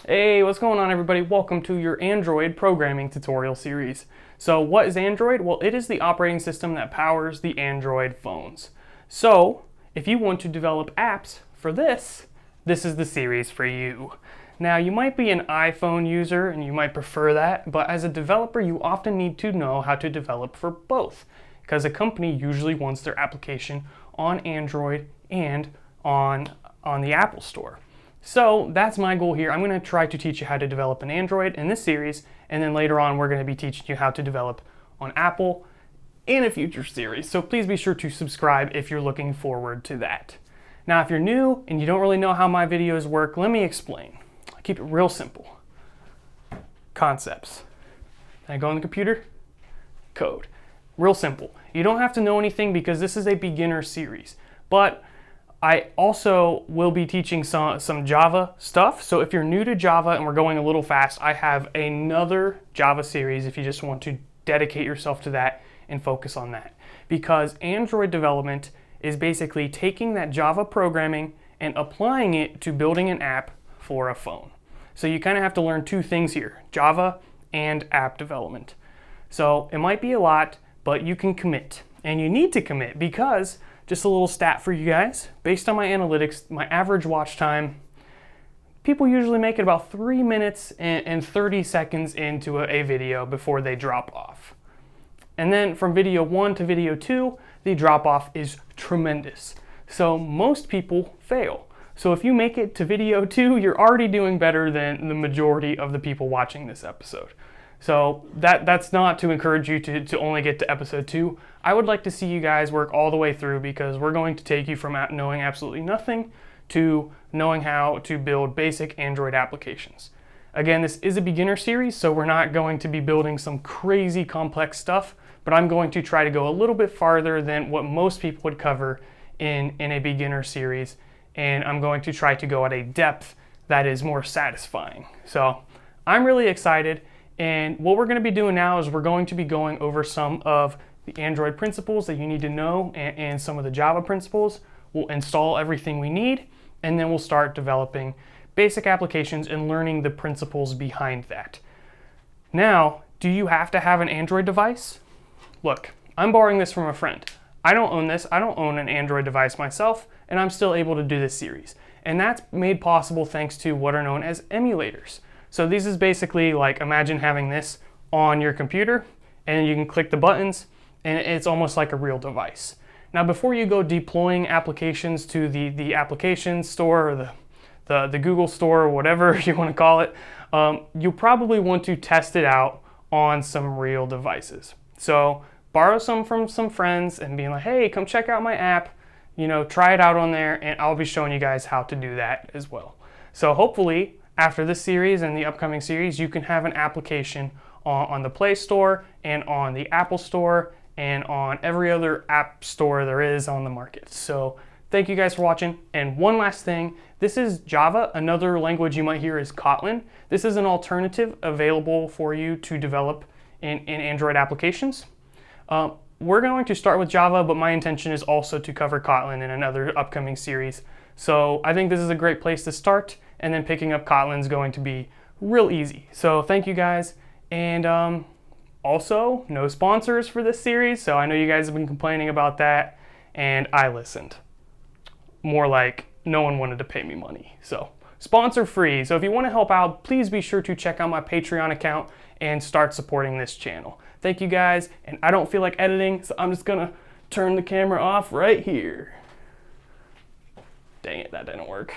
Hey, what's going on everybody? Welcome to your Android programming tutorial series. So what is Android? Well, it is the operating system that powers the Android phones. So if you want to develop apps for this is the series for you. Now you might be an iPhone user and you might prefer that, but as a developer you often need to know how to develop for both, because a company usually wants their application on Android and on the Apple Store. So that's my goal here. I'm going to try to teach you how to develop an Android in this series, and then later on we're going to be teaching you how to develop on Apple in a future series. So please be sure to subscribe if you're looking forward to that. Now if you're new and you don't really know how my videos work, let me explain. I keep it real simple. Concepts. Then I go on the computer, code. Real simple. You don't have to know anything because this is a beginner series, but I also will be teaching some Java stuff. So if you're new to Java and we're going a little fast, I have another Java series if you just want to dedicate yourself to that and focus on that. Because Android development is basically taking that Java programming and applying it to building an app for a phone. So you kind of have to learn two things here, Java and app development. So it might be a lot, but you can commit. And you need to commit because, just a little stat for you guys, based on my analytics, my average watch time, people usually make it about 3 minutes and 30 seconds into a video before they drop off. And then from video 1 to video 2, the drop off is tremendous. So most people fail. So if you make it to video 2, you're already doing better than the majority of the people watching this episode. So that's not to encourage you to only get to episode 2. I would like to see you guys work all the way through because we're going to take you from knowing absolutely nothing to knowing how to build basic Android applications. Again, this is a beginner series, so we're not going to be building some crazy complex stuff, but I'm going to try to go a little bit farther than what most people would cover in a beginner series, and I'm going to try to go at a depth that is more satisfying. So I'm really excited. And what we're going to be doing now is we're going to be going over some of the Android principles that you need to know and some of the Java principles. We'll install everything we need, and then we'll start developing basic applications and learning the principles behind that. Now, do you have to have an Android device? Look, I'm borrowing this from a friend. I don't own this. I don't own an Android device myself, and I'm still able to do this series. And that's made possible thanks to what are known as emulators. So this is basically like, imagine having this on your computer and you can click the buttons and it's almost like a real device. Now before you go deploying applications to the application store or the Google store or whatever you want to call it, you probably want to test it out on some real devices. So borrow some from some friends and be like, hey, come check out my app, try it out on there, and I'll be showing you guys how to do that as well. So hopefully after this series and the upcoming series, you can have an application on the Play Store and on the Apple Store and on every other app store there is on the market. So thank you guys for watching. And one last thing, this is Java. Another language you might hear is Kotlin. This is an alternative available for you to develop in Android applications. We're going to start with Java, but my intention is also to cover Kotlin in another upcoming series. So I think this is a great place to start, and then picking up Kotlin is going to be real easy. So thank you guys, and also no sponsors for this series, so I know you guys have been complaining about that, and I listened. More like no one wanted to pay me money. So sponsor free, so if you want to help out, please be sure to check out my Patreon account and start supporting this channel. Thank you guys, and I don't feel like editing, so I'm just gonna turn the camera off right here. Dang it, that didn't work.